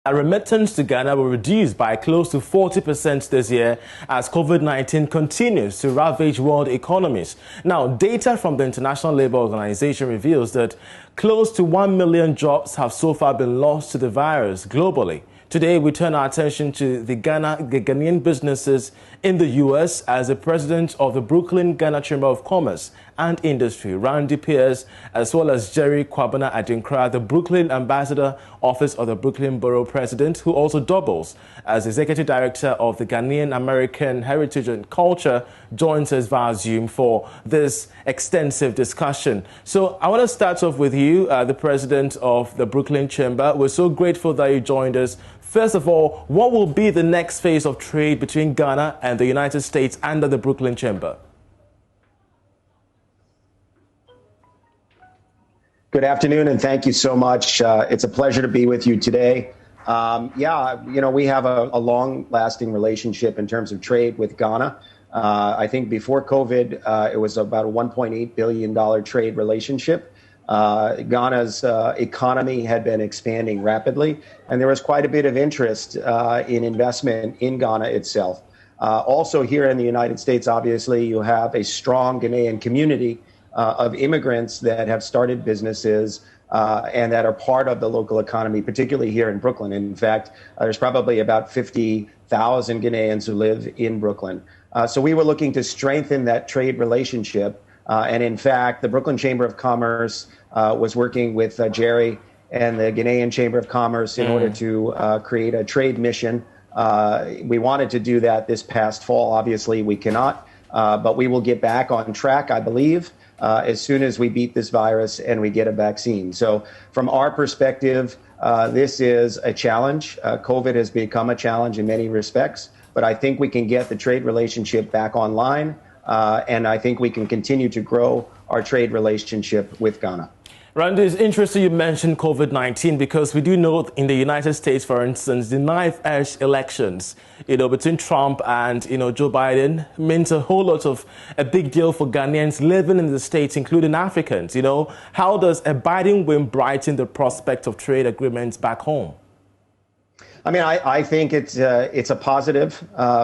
And remittance to Ghana will reduce by close to 40% this year as COVID-19 continues to ravage world economies. Now, data from the International Labour Organization reveals that close to 1 million jobs have so far been lost to the virus globally. Today, we turn our attention to the Ghanaian businesses in the U.S. as the president of the Brooklyn Ghana Chamber of Commerce and Industry, Randy Pierce, as well as Jerry Kwabena Adinkra, the Brooklyn Ambassador Office of the Brooklyn Borough President, who also doubles as Executive Director of the Ghanaian American Heritage and Culture, joins us via Zoom for this extensive discussion. So I want to start off with you, the President of the Brooklyn Chamber. We're so grateful that you joined us. First of all, what will be the next phase of trade between Ghana and the United States under the Brooklyn Chamber? Good afternoon, and thank you so much. It's a pleasure to be with you today. We have a long-lasting relationship in terms of trade with Ghana. I think before COVID, it was about a $1.8 billion trade relationship. Ghana's economy had been expanding rapidly, and there was quite a bit of interest in investment in Ghana itself. Also here in the United States, obviously, you have a strong Ghanaian community of immigrants that have started businesses and that are part of the local economy, particularly here in Brooklyn. In fact, there's probably about 50,000 Ghanaians who live in Brooklyn. So we were looking to strengthen that trade relationship. And in fact, the Brooklyn Chamber of Commerce was working with Jerry and the Ghanaian Chamber of Commerce in order to create a trade mission. We wanted to do that this past fall. Obviously, we cannot, but we will get back on track, I believe, as soon as we beat this virus and we get a vaccine. So from our perspective, this is a challenge. COVID has become a challenge in many respects, but I think we can get the trade relationship back online. And I think we can continue to grow our trade relationship with Ghana. Randy, it's interesting you mentioned COVID-19 because we do know in the United States, for instance, the knife-edge elections, between Trump and, Joe Biden meant a big deal for Ghanaians living in the States, including Africans. How does a Biden win brighten the prospect of trade agreements back home? I mean, I think it's a positive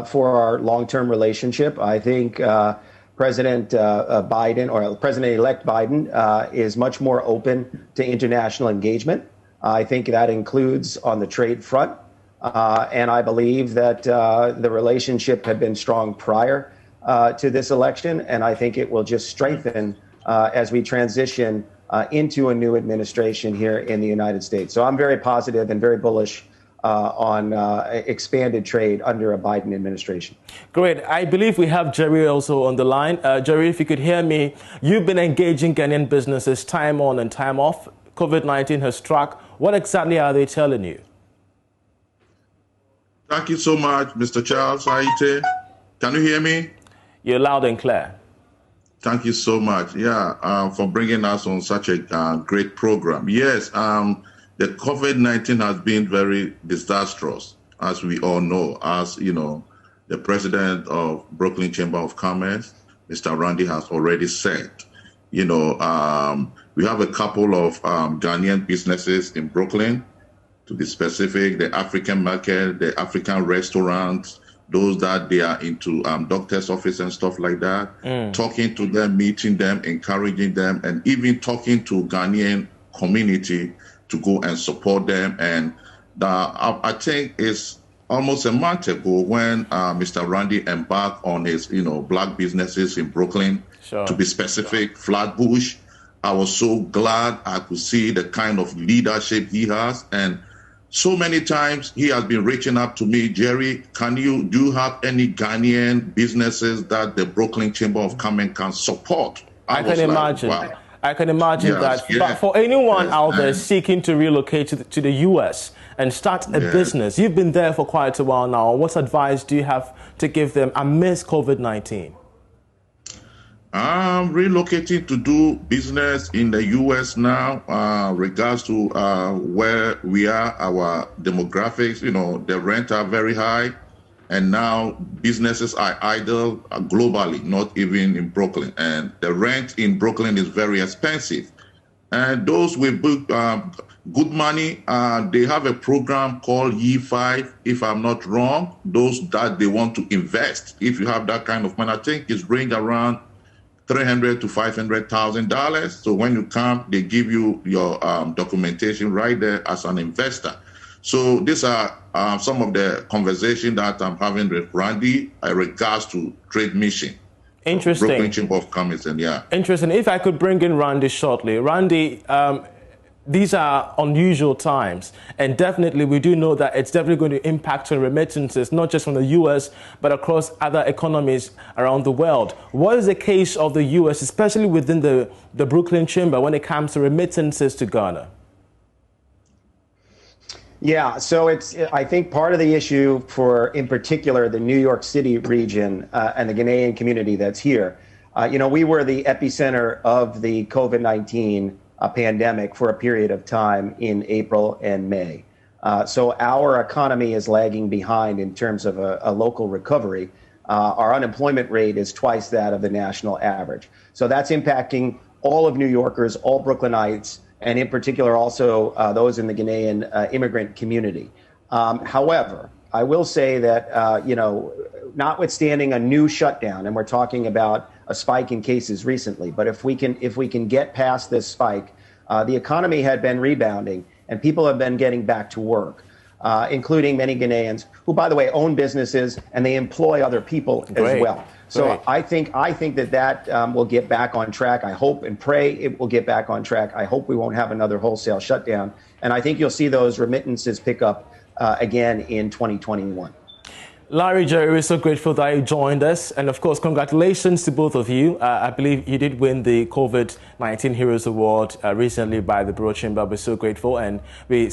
for our long-term relationship. I think President Biden, or President-elect Biden, is much more open to international engagement. I think that includes on the trade front. And I believe that the relationship had been strong prior to this election, and I think it will just strengthen as we transition into a new administration here in the United States. So I'm very positive and very bullish on expanded trade under a Biden administration. Great. I believe we have Jerry also on the line. Jerry, if you could hear me, you've been engaging Ghanaian businesses time on and time off. COVID-19 has struck. What exactly are they telling you? Thank you so much, Mr. Charles Haite. Can you hear me? You're loud and clear. Thank you so much. For bringing us on such a great program. Yes, the COVID-19 has been very disastrous, as we all know. As the president of Brooklyn Chamber of Commerce, Mr. Randy, has already said. We have a couple of Ghanaian businesses in Brooklyn, to be specific, the African market, the African restaurants, those that they are into doctor's office and stuff like that, talking to them, meeting them, encouraging them, and even talking to Ghanaian community to go and support them. And I think it's almost a month ago when Mr. Randy embarked on his, black businesses in Brooklyn, to be specific, Flatbush. I was so glad I could see the kind of leadership he has. And so many times he has been reaching out to me, Jerry, do you have any Ghanaian businesses that the Brooklyn Chamber of Commerce can support? I can imagine. Wow. I can imagine that. Yeah. But for anyone out there seeking to relocate to the U.S. and start a business, you've been there for quite a while now. What advice do you have to give them amidst COVID-19? Relocating to do business in the U.S. now, regards to where we are, our demographics, the rent are very high. And now businesses are idle globally, not even in Brooklyn. And the rent in Brooklyn is very expensive. And those with good money, they have a program called Ye5, if I'm not wrong. Those that they want to invest. If you have that kind of money, I think it's range around $300,000 to $500,000. So when you come, they give you your documentation right there as an investor. So these are some of the conversation that I'm having with Randy in regards to Trade Mission. Interesting. Brooklyn Chamber of Commerce, and yeah. Interesting. If I could bring in Randy shortly. Randy, these are unusual times, and definitely we do know that it's definitely going to impact on remittances, not just from the U.S., but across other economies around the world. What is the case of the U.S., especially within the Brooklyn Chamber, when it comes to remittances to Ghana? Yeah, so I think part of the issue for, in particular, the New York City region and the Ghanaian community that's here, we were the epicenter of the COVID-19 pandemic for a period of time in April and May. So our economy is lagging behind in terms of a local recovery. Our unemployment rate is twice that of the national average. So that's impacting all of New Yorkers, all Brooklynites, and in particular also those in the Ghanaian immigrant community. However, I will say that, notwithstanding a new shutdown, and we're talking about a spike in cases recently, but if we can get past this spike, the economy had been rebounding and people have been getting back to work, including many Ghanaians who, by the way, own businesses and they employ other people as well. So I think that will get back on track. I hope and pray it will get back on track. I hope we won't have another wholesale shutdown. And I think you'll see those remittances pick up again in 2021. Larry, Jerry, we're so grateful that you joined us. And of course, congratulations to both of you. I believe you did win the COVID-19 Heroes Award recently by the Bureau Chamber. We're so grateful. And we